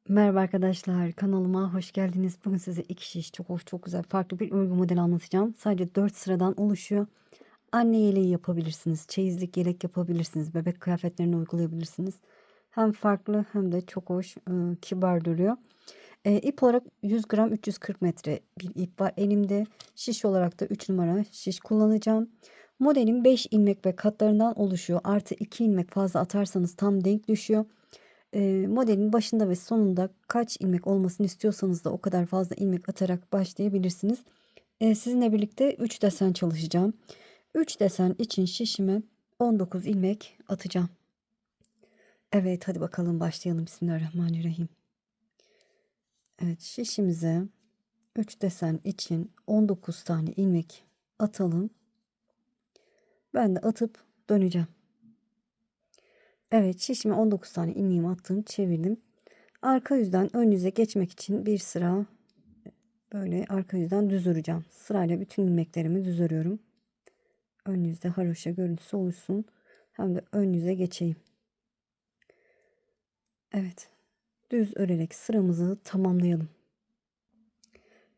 Merhaba arkadaşlar, kanalıma hoş geldiniz. Bugün size iki şiş çok hoş, çok güzel, farklı bir örgü modeli anlatacağım. Sadece 4 sıradan oluşuyor. Anne yeleği yapabilirsiniz, çeyizlik yelek yapabilirsiniz, bebek kıyafetlerini uygulayabilirsiniz. Hem farklı hem de çok hoş, kibar duruyor. İp olarak 100 gram 340 metre bir ip var elimde. Şiş olarak da 3 numara şiş kullanacağım. Modelim 5 ilmek ve katlarından oluşuyor. Artı 2 ilmek fazla atarsanız tam denk düşüyor. Modelin başında ve sonunda kaç ilmek olmasını istiyorsanız da o kadar fazla ilmek atarak başlayabilirsiniz. Sizinle birlikte 3 desen çalışacağım. 3 desen için şişime 19 ilmek atacağım. Evet, hadi bakalım başlayalım. Bismillahirrahmanirrahim. Evet, şişimize 3 desen için 19 tane ilmek atalım. Ben de atıp döneceğim. Evet, şişime 19 tane ilmeğimi attım, çevirdim. Arka yüzden ön yüze geçmek için bir sıra böyle arka yüzden düz öreceğim. Sırayla bütün ilmeklerimi düz örüyorum. Ön yüzde haroşa görüntüsü oluşsun. Hem de ön yüze geçeyim. Evet. Düz örerek sıramızı tamamlayalım.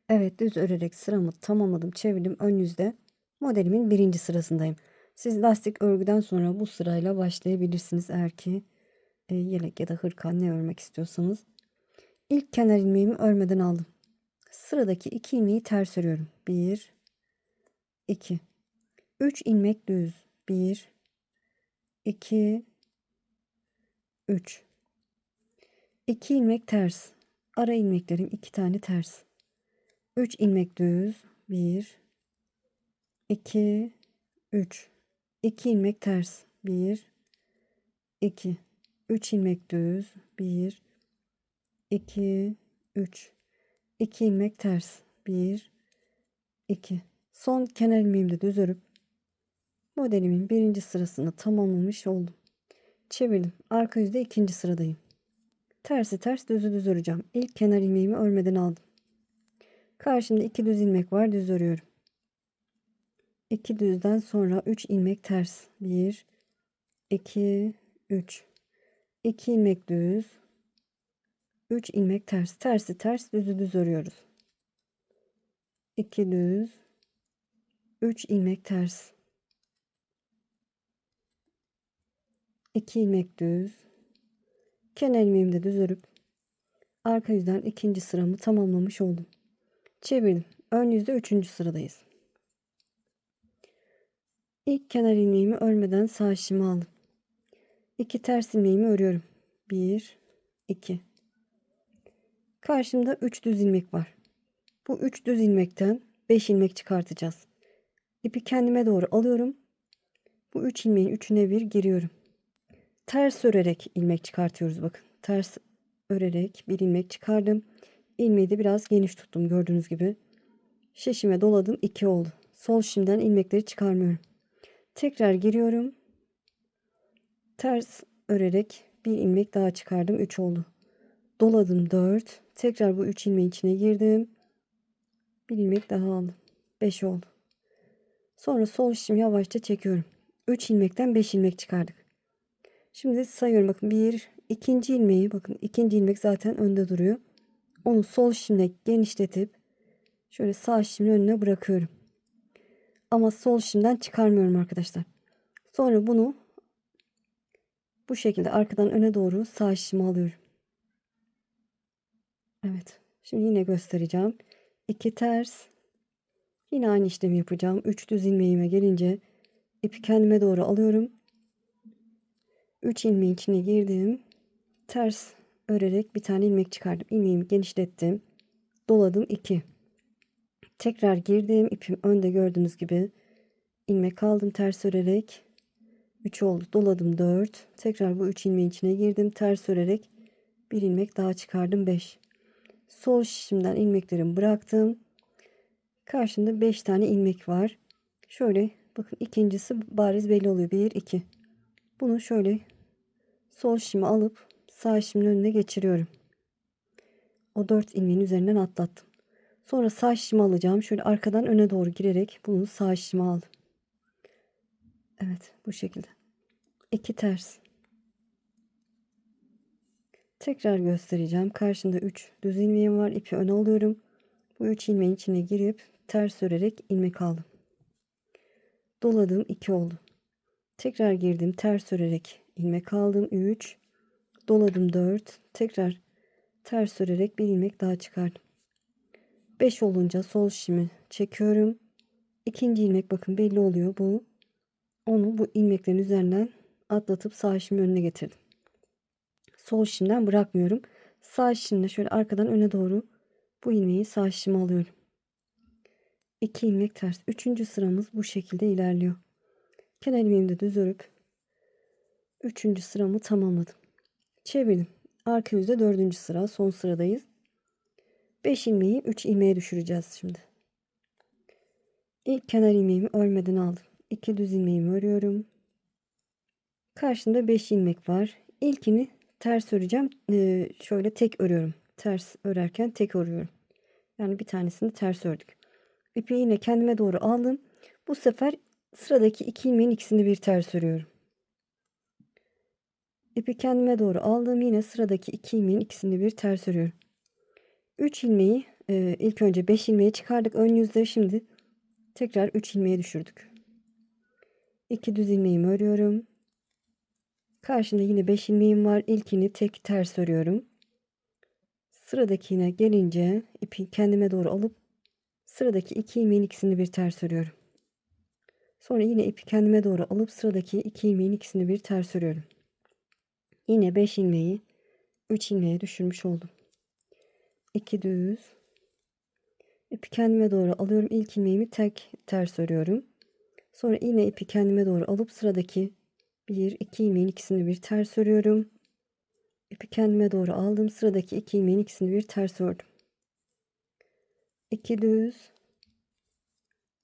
Evet, düz örerek sıramı tamamladım. Çevirdim ön yüzde. Modelimin birinci sırasındayım. Siz lastik örgüden sonra bu sırayla başlayabilirsiniz eğer ki yelek ya da hırka ne örmek istiyorsanız. İlk kenar ilmeğimi örmeden aldım. Sıradaki 2 ilmeği ters örüyorum. 1 2 3 ilmek düz. 1 2 3 2 ilmek ters. Ara ilmeklerim 2 tane ters. 3 ilmek düz. 1 2 3 2 ilmek ters. 1 2 3 ilmek düz. 1 2 3 2 ilmek ters. 1 2 Son kenar ilmeğimi de düz örüp modelimin birinci sırasını tamamlamış oldum. Çevirdim. Arka yüzde ikinci sıradayım. Tersi ters, düzü düz öreceğim. İlk kenar ilmeğimi örmeden aldım. Karşımda 2 düz ilmek var, düz örüyorum. 2 düzden sonra 3 ilmek ters. 1 2 3 2 ilmek düz, 3 ilmek ters. Tersi ters, düzü düz örüyoruz. 2 düz, 3 ilmek ters. 2 ilmek düz. Kenar ilmeğimi de düz örüp arka yüzden ikinci sıramı tamamlamış oldum. Çevirdim. Ön yüzde üçüncü sıradayız. İlk kenar ilmeğimi örmeden sağ şişimi aldım. 2 ters ilmeğimi örüyorum. 1 2 Karşımda 3 düz ilmek var. Bu 3 düz ilmekten 5 ilmek çıkartacağız. İpi kendime doğru alıyorum. Bu 3 ilmeğin üçüne bir giriyorum. Ters örerek ilmek çıkartıyoruz bakın. Ters örerek bir ilmek çıkardım. İlmeği de biraz geniş tuttum gördüğünüz gibi. Şişime doladım, 2 oldu. Sol şimdiden ilmekleri çıkarmıyorum. Tekrar giriyorum. Ters örerek bir ilmek daha çıkardım, 3 oldu. Doladım, 4. Tekrar bu 3 ilmeğin içine girdim. Bir ilmek daha aldım. 5 oldu. Sonra sol şişimi yavaşça çekiyorum. 3 ilmekten 5 ilmek çıkardık. Şimdi sayıyorum bakın. Bir, ikinci ilmeği bakın. İkinci ilmek zaten önde duruyor. Onu sol şişimle genişletip şöyle sağ şişimin önüne bırakıyorum. Ama sol şişimden çıkarmıyorum arkadaşlar. Sonra bunu bu şekilde arkadan öne doğru sağ şişime alıyorum. Evet. Şimdi yine göstereceğim. 2 ters. Yine aynı işlemi yapacağım. 3 düz ilmeğime gelince ipi kendime doğru alıyorum. 3 ilmeğin içine girdim. Ters örerek bir tane ilmek çıkardım. İlmeğimi genişlettim. Doladım, 2. Tekrar girdim. İpim önde gördüğünüz gibi. İlmek aldım ters örerek. 3 oldu. Doladım, 4. Tekrar bu 3 ilmeğin içine girdim. Ters örerek bir ilmek daha çıkardım, 5. Sol şişimden ilmeklerimi bıraktım. Karşımda 5 tane ilmek var. Şöyle bakın, ikincisi bariz belli oluyor. 1 2. Bunu şöyle sol şişimi alıp sağ şişimin önüne geçiriyorum. O 4 ilmeğin üzerinden atlattım. Sonra sağ şişimi alacağım. Şöyle arkadan öne doğru girerek bunu sağ şişime aldım. Evet, bu şekilde. 2 ters. Tekrar göstereceğim. Karşında 3 düz ilmeğim var. İpi öne alıyorum. Bu 3 ilmeğin içine girip ters örerek ilmek aldım. Doladım, 2 oldu. Tekrar girdim, ters örerek ilmek aldım, 3. Doladım, 4. Tekrar ters örerek bir ilmek daha çıkardım. 5 olunca sol şişimi çekiyorum. İkinci ilmek bakın belli oluyor bu. Onu bu ilmeklerin üzerinden atlatıp sağ şişimin önüne getirdim. Sol şişimden bırakmıyorum. Sağ şişimle şöyle arkadan öne doğru bu ilmeği sağ şişime alıyorum. 2 ilmek ters. Üçüncü sıramız bu şekilde ilerliyor. Kenar ilmeğimi de düz örüp üçüncü sıramı tamamladım. Çevirdim. Arka yüzde dördüncü sıra, son sıradayız. 5 ilmeği 3 ilmeğe düşüreceğiz şimdi. İlk kenar ilmeğimi örmeden aldım. 2 düz ilmeğimi örüyorum. Karşımda 5 ilmek var. İlkini ters öreceğim. Şöyle tek örüyorum. Ters örerken tek örüyorum. Yani bir tanesini ters ördük. İpi yine kendime doğru aldım. Bu sefer sıradaki 2 ilmeğin ikisini bir ters örüyorum. İpi kendime doğru aldım. Yine sıradaki 2 ilmeğin ikisini bir ters örüyorum. 3 ilmeği ilk önce 5 ilmeği çıkardık ön yüzde. Şimdi tekrar 3 ilmeğe düşürdük. 2 düz ilmeğimi örüyorum. Karşımda yine 5 ilmeğim var. İlkini tek ters örüyorum. Sıradakine gelince ipi kendime doğru alıp sıradaki 2 ilmeğin ikisini bir ters örüyorum. Sonra yine ipi kendime doğru alıp sıradaki 2 ilmeğin ikisini bir ters örüyorum. Yine 5 ilmeği 3 ilmeğe düşürmüş oldum. 2 düz. İpi kendime doğru alıyorum. İlk ilmeğimi tek ters örüyorum. Sonra yine ipi kendime doğru alıp sıradaki 1 2 ilmeğin ikisini bir ters örüyorum. İpi kendime doğru aldım. Sıradaki 2 ilmeğin ikisini bir ters ördüm. 2 düz.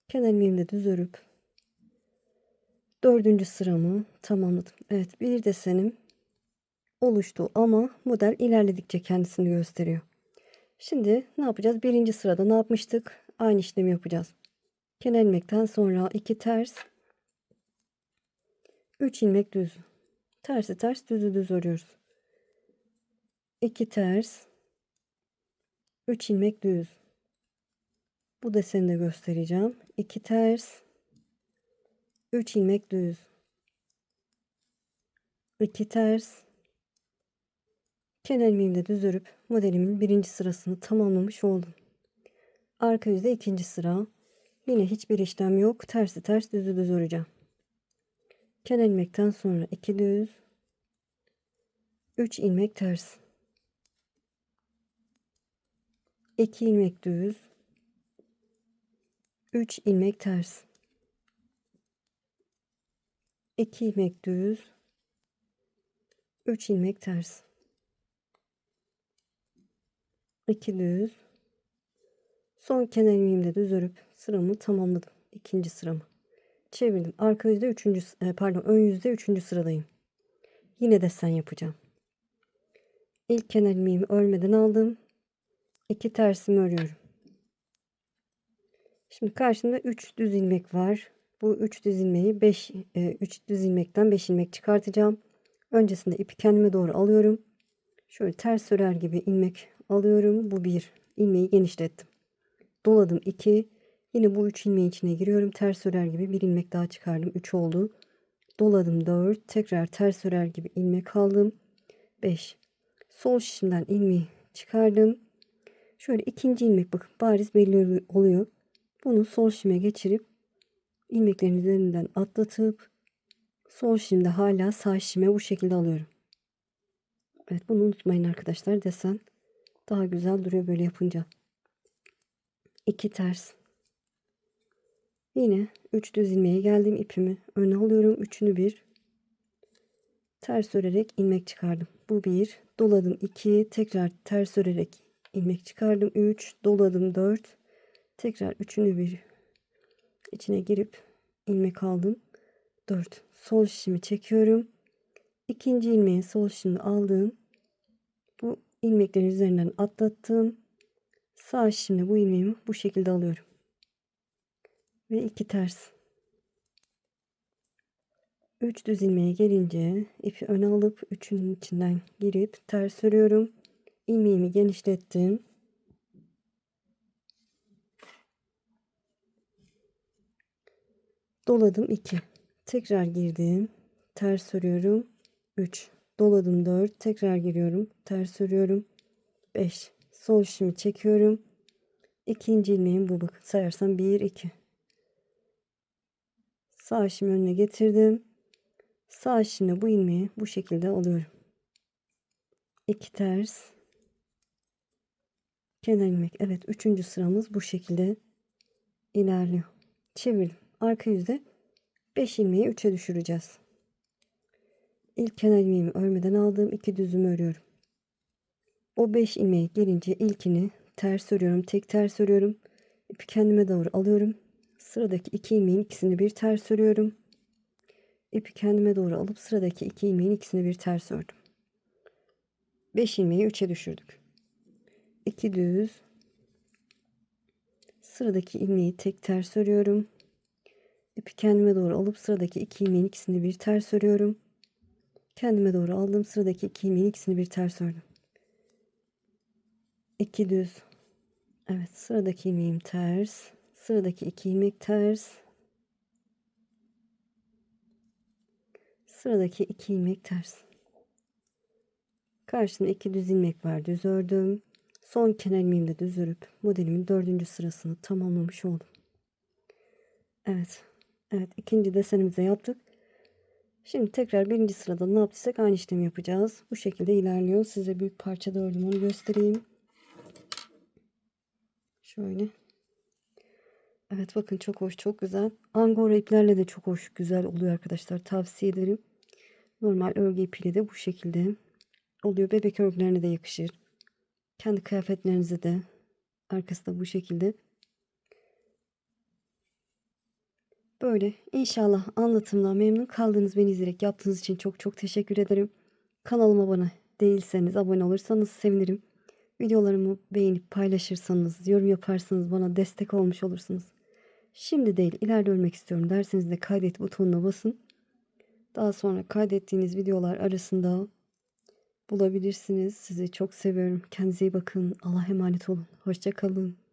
Kenar ilmeğimi de düz örüp dördüncü sıramı tamamladım. Evet, bir desenim oluştu ama model ilerledikçe kendisini gösteriyor. Şimdi ne yapacağız? Birinci sırada ne yapmıştık? Aynı işlemi yapacağız. Kenar ilmekten sonra 2 ters, 3 ilmek düz. Tersi ters, düzü düz örüyoruz. 2 ters, 3 ilmek düz. Bu deseni de göstereceğim. 2 ters, 3 ilmek düz. 2 ters. Kenar ilmeğimi de düz örüp modelimin birinci sırasını tamamlamış oldum. Arka yüzde ikinci sıra. Yine hiçbir işlem yok. Tersi ters, düzü düz öreceğim. Kenar ilmekten sonra 2 düz, 3 ilmek ters. 2 ilmek düz, 3 ilmek ters. 2 ilmek düz, 3 ilmek ters. 2 düz. Son kenar ilmeğimi de düz örüp sıramı tamamladım. İkinci sıramı. Çevirdim. Arka yüzde ön yüzde üçüncü sıradayım. Yine desen yapacağım. İlk kenar ilmeğimi örmeden aldım. 2 tersimi örüyorum. Şimdi karşımda 3 düz ilmek var. Bu 3 düz ilmeği 3 düz ilmekten 5 ilmek çıkartacağım. Öncesinde ipi kendime doğru alıyorum. Şöyle ters örer gibi ilmek alıyorum. Bu bir ilmeği genişlettim. Doladım 2. Yine bu 3 ilmeğin içine giriyorum. Ters örer gibi bir ilmek daha çıkardım. 3 oldu. Doladım 4. Tekrar ters örer gibi ilmek aldım. 5. Sol şişimden ilmeği çıkardım. Şöyle ikinci ilmek bakın bariz belli oluyor. Bunu sol şişime geçirip ilmeklerin üzerinden atlatıp sol şişimde hala sağ şişime bu şekilde alıyorum. Evet, bunu unutmayın arkadaşlar. Desen daha güzel duruyor böyle yapınca. 2 ters. Yine 3 düz ilmeğe geldim. İpimi öne alıyorum. Üçünü bir ters örerek ilmek çıkardım. Bu bir. Doladım 2. Tekrar ters örerek ilmek çıkardım. 3. Doladım 4. Tekrar üçünü bir içine girip ilmek aldım. 4. Sol şişimi çekiyorum. İkinci ilmeğin sol şişini aldım. Bu ilmeklerin üzerinden atlattım. Sağ şişimle bu ilmeğimi bu şekilde alıyorum. Ve 2 ters. 3 düz ilmeğe gelince ipi öne alıp üçünün içinden girip ters örüyorum. İlmeğimi genişlettim. Doladım 2. Tekrar girdim. Ters örüyorum. 3. Doladım 4. Tekrar giriyorum. Ters örüyorum. 5. Sol şişimi çekiyorum. İkinci ilmeğim bu. Bakın sayarsam 1 2. Sağ şişimi önüne getirdim. Sağ şişimle bu ilmeği bu şekilde alıyorum. 2 ters. Kenar ilmek. Evet, 3. sıramız bu şekilde ilerliyor. Çevirdim. Arka yüzde 5 ilmeği 3'e düşüreceğiz. İlk kenar ilmeğimi örmeden aldığım 2 düzümü örüyorum. O 5 ilmeğe gelince ilkini ters örüyorum. Tek ters örüyorum. İpi kendime doğru alıyorum. Sıradaki 2 ilmeğin ikisini bir ters örüyorum. İpi kendime doğru alıp sıradaki 2 ilmeğin ikisini bir ters ördüm. 5 ilmeği 3'e düşürdük. 2 düz. Sıradaki ilmeği tek ters örüyorum. İpi kendime doğru alıp sıradaki 2 ilmeğin ikisini bir ters örüyorum. Kendime doğru aldım. Sıradaki 2 ilmeğin ikisini bir ters ördüm. 2 düz. Evet, sıradaki ilmeğim ters. Sıradaki 2 ilmek ters. Sıradaki 2 ilmek ters. Karşımda 2 düz ilmek var. Düz ördüm. Son kenar ilmeğimi de düz örüp modelimin 4. sırasını tamamlamış oldum. Evet. Evet, ikinci desenimizi yaptık. Şimdi tekrar birinci sırada ne yaptıysak aynı işlemi yapacağız. Bu şekilde ilerliyor. Size büyük parçada ördüm, onu göstereyim. Şöyle. Evet, bakın çok hoş, çok güzel. Angora iplerle de çok hoş, güzel oluyor arkadaşlar. Tavsiye ederim. Normal örgü ipiyle de bu şekilde oluyor. Bebek örgülerine de yakışır. Kendi kıyafetlerinize de arkası da bu şekilde. Böyle inşallah anlatımdan memnun kaldığınız, beni izleyerek yaptığınız için çok çok teşekkür ederim. Kanalıma abone değilseniz abone olursanız sevinirim. Videolarımı beğenip paylaşırsanız, yorum yaparsanız bana destek olmuş olursunuz. Şimdi değil, ileride örmek istiyorum derseniz de kaydet butonuna basın. Daha sonra kaydettiğiniz videolar arasında bulabilirsiniz. Sizi çok seviyorum. Kendinize iyi bakın. Allah'a emanet olun. Hoşça kalın.